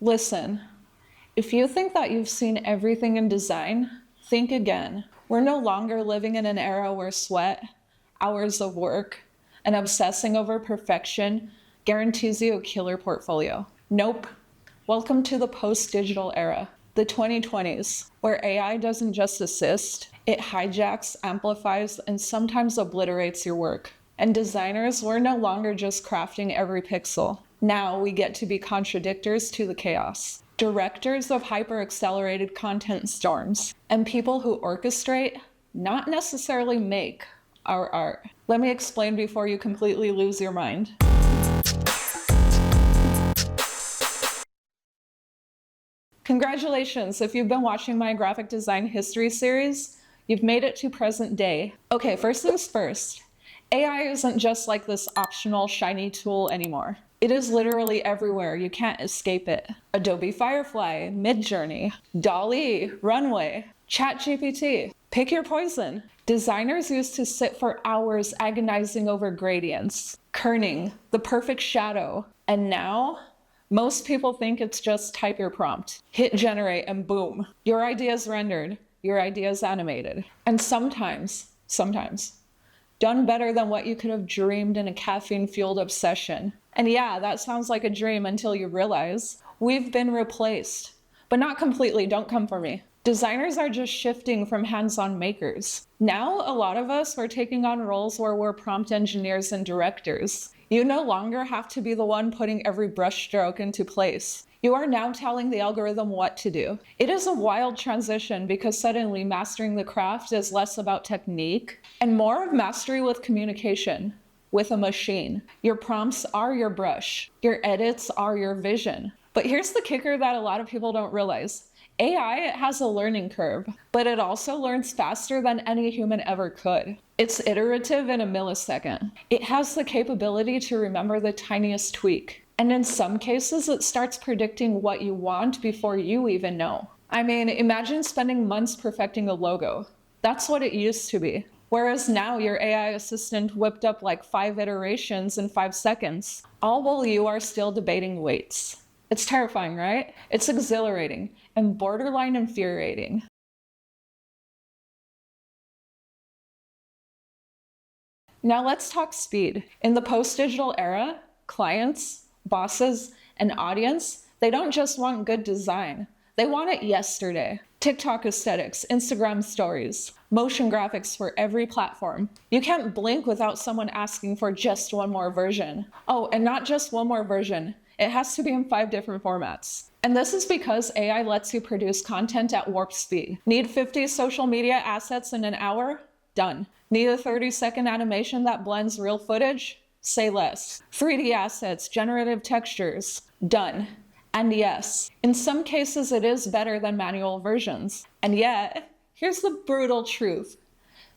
Listen, if you think that you've seen everything in design, think again. We're no longer living in an era where sweat, hours of work, and obsessing over perfection guarantees you a killer portfolio. Nope. Welcome to the post-digital era, the 2020s, where AI doesn't just assist, it hijacks, amplifies, and sometimes obliterates your work. And designers, we're no longer just crafting every pixel. Now we get to be contradictors to the chaos, directors of hyper-accelerated content storms, and people who orchestrate, not necessarily make, our art. Let me explain before you completely lose your mind. Congratulations, if you've been watching my graphic design history series, you've made it to present day. Okay, first things first. AI isn't just like this optional shiny tool anymore. It is literally everywhere. You can't escape it. Adobe Firefly, Midjourney, DALL-E, Runway, ChatGPT. Pick your poison. Designers used to sit for hours agonizing over gradients, kerning, the perfect shadow. And now, most people think it's just type your prompt, hit generate, and boom. Your idea is rendered, your idea is animated. And sometimes, done better than what you could have dreamed in a caffeine-fueled obsession. And yeah, that sounds like a dream until you realize we've been replaced. But not completely, don't come for me. Designers are just shifting from hands-on makers. Now, a lot of us are taking on roles where we're prompt engineers and directors. You no longer have to be the one putting every brushstroke into place. You are now telling the algorithm what to do. It is a wild transition because suddenly mastering the craft is less about technique and more of mastery with communication, with a machine. Your prompts are your brush. Your edits are your vision. But here's the kicker that a lot of people don't realize. AI, it has a learning curve, but it also learns faster than any human ever could. It's iterative in a millisecond. It has the capability to remember the tiniest tweak. And in some cases, it starts predicting what you want before you even know. I mean, imagine spending months perfecting a logo. That's what it used to be. Whereas now your AI assistant whipped up like 5 iterations in 5 seconds, all while you are still debating weights. It's terrifying, right? It's exhilarating and borderline infuriating. Now let's talk speed. In the post-digital era, clients, bosses, and audience, they don't just want good design. They want it yesterday. TikTok aesthetics, Instagram stories, motion graphics for every platform. You can't blink without someone asking for just one more version. Oh, and not just one more version. It has to be in 5 different formats. And this is because AI lets you produce content at warp speed. Need 50 social media assets in an hour? Done. Need a 30-second animation that blends real footage? Say less. 3D assets, generative textures? Done. And yes, in some cases it is better than manual versions. And yet, here's the brutal truth.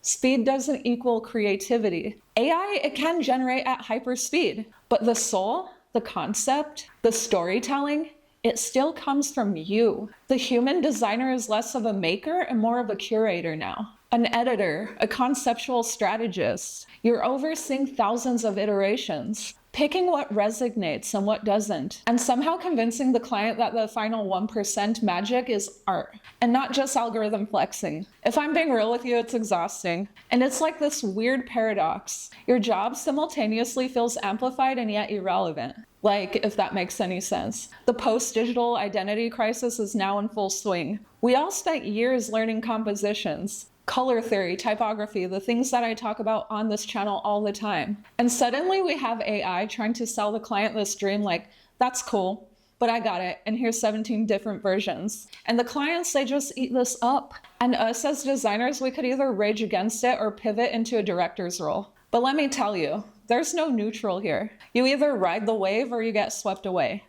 Speed doesn't equal creativity. AI, it can generate at hyperspeed, but the soul, the concept, the storytelling, it still comes from you. The human designer is less of a maker and more of a curator now. An editor, a conceptual strategist. You're overseeing thousands of iterations, picking what resonates and what doesn't, and somehow convincing the client that the final 1% magic is art, and not just algorithm flexing. If I'm being real with you, it's exhausting. And it's like this weird paradox. Your job simultaneously feels amplified and yet irrelevant. Like, if that makes any sense. The post-digital identity crisis is now in full swing. We all spent years learning compositions, color theory, typography, the things that I talk about on this channel all the time. And suddenly we have AI trying to sell the client this dream like, that's cool, but I got it, and here's 17 different versions. And the clients, they just eat this up. And us as designers, we could either rage against it or pivot into a director's role. But let me tell you, there's no neutral here. You either ride the wave or you get swept away.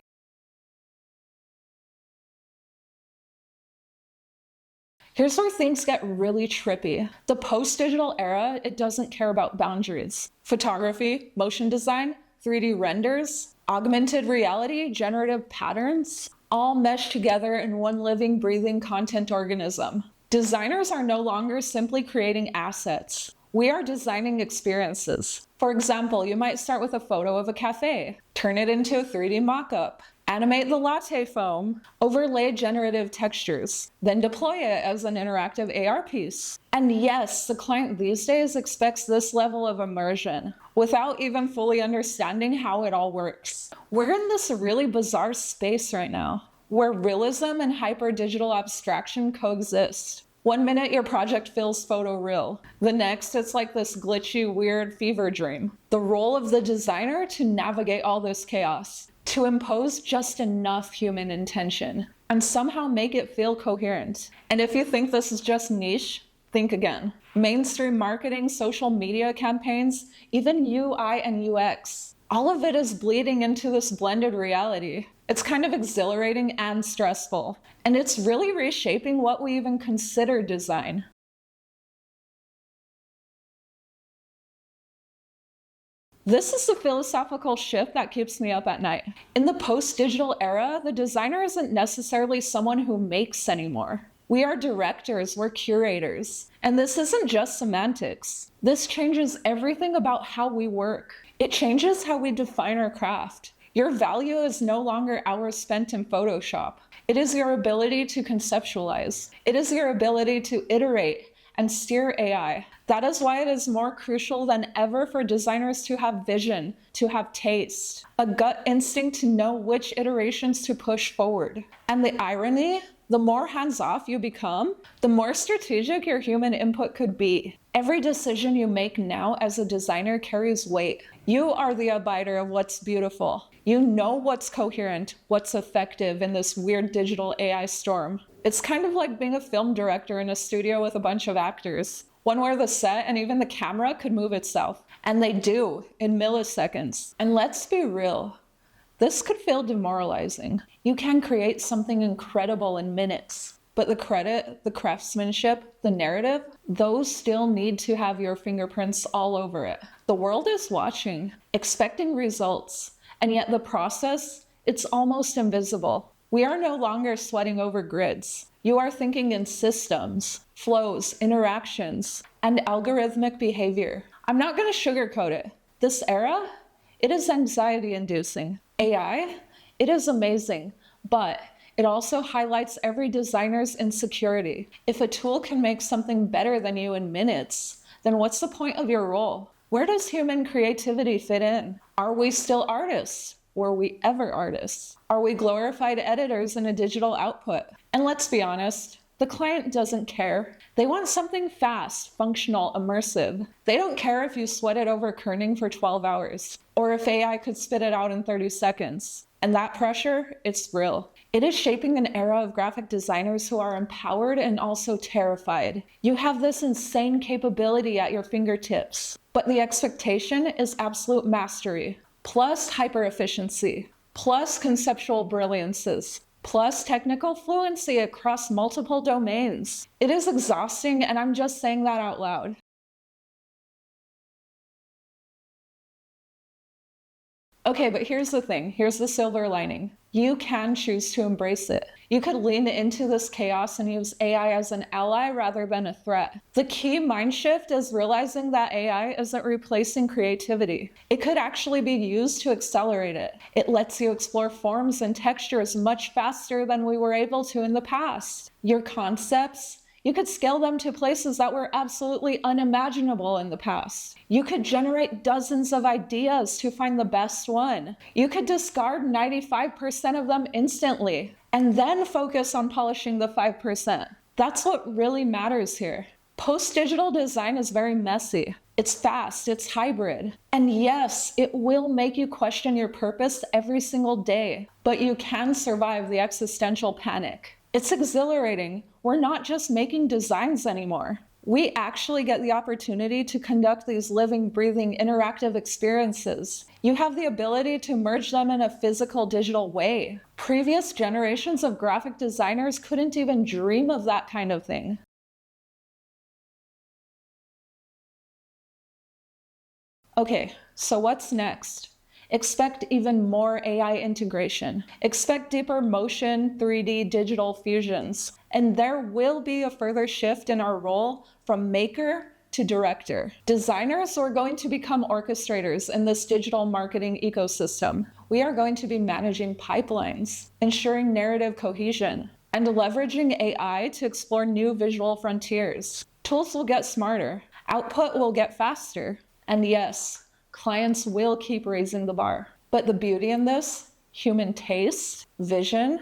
Here's where things get really trippy. The post-digital era, it doesn't care about boundaries. Photography, motion design, 3D renders, augmented reality, generative patterns, all mesh together in one living, breathing content organism. Designers are no longer simply creating assets. We are designing experiences. For example, you might start with a photo of a cafe, turn it into a 3D mock-up, Animate the latte foam, overlay generative textures, then deploy it as an interactive AR piece. And yes, the client these days expects this level of immersion without even fully understanding how it all works. We're in this really bizarre space right now, where realism and hyper-digital abstraction coexist. One minute your project feels photoreal. The next, it's like this glitchy, weird fever dream. The role of the designer to navigate all this chaos, to impose just enough human intention, and somehow make it feel coherent. And if you think this is just niche, think again. Mainstream marketing, social media campaigns, even UI and UX, all of it is bleeding into this blended reality. It's kind of exhilarating and stressful, and it's really reshaping what we even consider design. This is the philosophical shift that keeps me up at night. In the post-digital era, the designer isn't necessarily someone who makes anymore. We are directors, we're curators. And this isn't just semantics. This changes everything about how we work. It changes how we define our craft. Your value is no longer hours spent in Photoshop. It is your ability to conceptualize. It is your ability to iterate and steer AI. That is why it is more crucial than ever for designers to have vision, to have taste, a gut instinct to know which iterations to push forward. And the irony, the more hands-off you become, the more strategic your human input could be. Every decision you make now as a designer carries weight. You are the abider of what's beautiful. You know what's coherent, what's effective in this weird digital AI storm. It's kind of like being a film director in a studio with a bunch of actors, one where the set and even the camera could move itself. And they do, in milliseconds. And let's be real, this could feel demoralizing. You can create something incredible in minutes, but the credit, the craftsmanship, the narrative, those still need to have your fingerprints all over it. The world is watching, expecting results, and yet the process, it's almost invisible. We are no longer sweating over grids. You are thinking in systems, flows, interactions, and algorithmic behavior. I'm not going to sugarcoat it. This era, it is anxiety-inducing. AI, it is amazing, but it also highlights every designer's insecurity. If a tool can make something better than you in minutes, then what's the point of your role? Where does human creativity fit in? Are we still artists? Were we ever artists? Are we glorified editors in a digital output? And let's be honest, the client doesn't care. They want something fast, functional, immersive. They don't care if you sweat it over kerning for 12 hours, or if AI could spit it out in 30 seconds. And that pressure, it's real. It is shaping an era of graphic designers who are empowered and also terrified. You have this insane capability at your fingertips, but the expectation is absolute mastery, plus hyper-efficiency, plus conceptual brilliances, plus technical fluency across multiple domains. It is exhausting, and I'm just saying that out loud. Okay, but here's the thing. Here's the silver lining. You can choose to embrace it. You could lean into this chaos and use AI as an ally rather than a threat. The key mind shift is realizing that AI isn't replacing creativity. It could actually be used to accelerate it. It lets you explore forms and textures much faster than we were able to in the past. Your concepts, you could scale them to places that were absolutely unimaginable in the past. You could generate dozens of ideas to find the best one. You could discard 95% of them instantly, and then focus on polishing the 5%. That's what really matters here. Post-digital design is very messy. It's fast, it's hybrid. And yes, it will make you question your purpose every single day, but you can survive the existential panic. It's exhilarating. We're not just making designs anymore. We actually get the opportunity to conduct these living, breathing, interactive experiences. You have the ability to merge them in a physical, digital way. Previous generations of graphic designers couldn't even dream of that kind of thing. Okay, so what's next? Expect even more AI integration. Expect deeper motion, 3D, digital fusions. And there will be a further shift in our role from maker to director. Designers are going to become orchestrators in this digital marketing ecosystem. We are going to be managing pipelines, ensuring narrative cohesion, and leveraging AI to explore new visual frontiers. Tools will get smarter, output will get faster, and yes, clients will keep raising the bar. But the beauty in this, human taste, vision,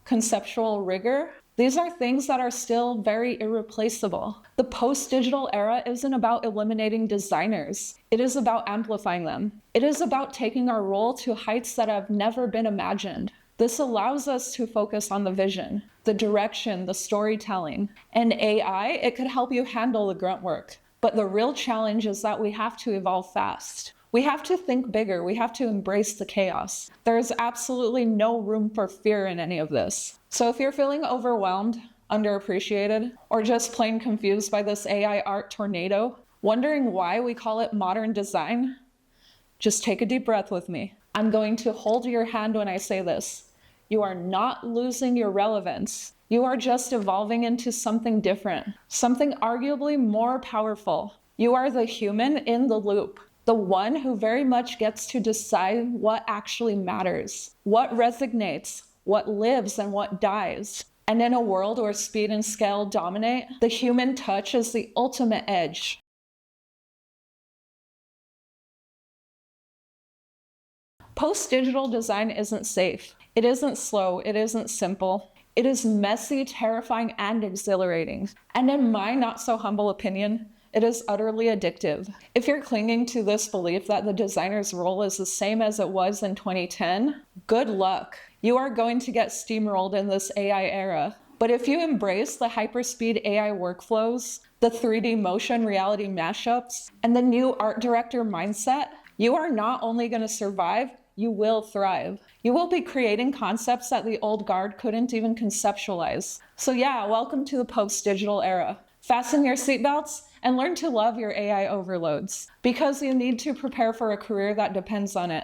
conceptual rigor, these are things that are still very irreplaceable. The post-digital era isn't about eliminating designers. It is about amplifying them. It is about taking our role to heights that have never been imagined. This allows us to focus on the vision, the direction, the storytelling. And AI, it could help you handle the grunt work. But the real challenge is that we have to evolve fast. We have to think bigger. We have to embrace the chaos. There is absolutely no room for fear in any of this. So if you're feeling overwhelmed, underappreciated, or just plain confused by this AI art tornado, wondering why we call it modern design, just take a deep breath with me. I'm going to hold your hand when I say this. You are not losing your relevance. You are just evolving into something different, something arguably more powerful. You are the human in the loop, the one who very much gets to decide what actually matters, what resonates, what lives, and what dies. And in a world where speed and scale dominate, the human touch is the ultimate edge. Post-digital design isn't safe. It isn't slow. It isn't simple. It is messy, terrifying, and exhilarating. And in my not so humble opinion, it is utterly addictive. If you're clinging to this belief that the designer's role is the same as it was in 2010, good luck. You are going to get steamrolled in this AI era. But if you embrace the hyperspeed AI workflows, the 3D motion reality mashups, and the new art director mindset, you are not only going to survive, you will thrive. You will be creating concepts that the old guard couldn't even conceptualize. So yeah, welcome to the post-digital era. Fasten your seatbelts and learn to love your AI overloads, because you need to prepare for a career that depends on it.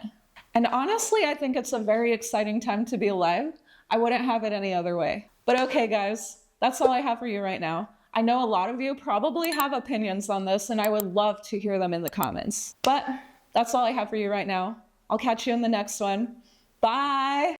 And honestly, I think it's a very exciting time to be alive. I wouldn't have it any other way. But okay, guys, that's all I have for you right now. I know a lot of you probably have opinions on this, and I would love to hear them in the comments. But that's all I have for you right now. I'll catch you in the next one. Bye!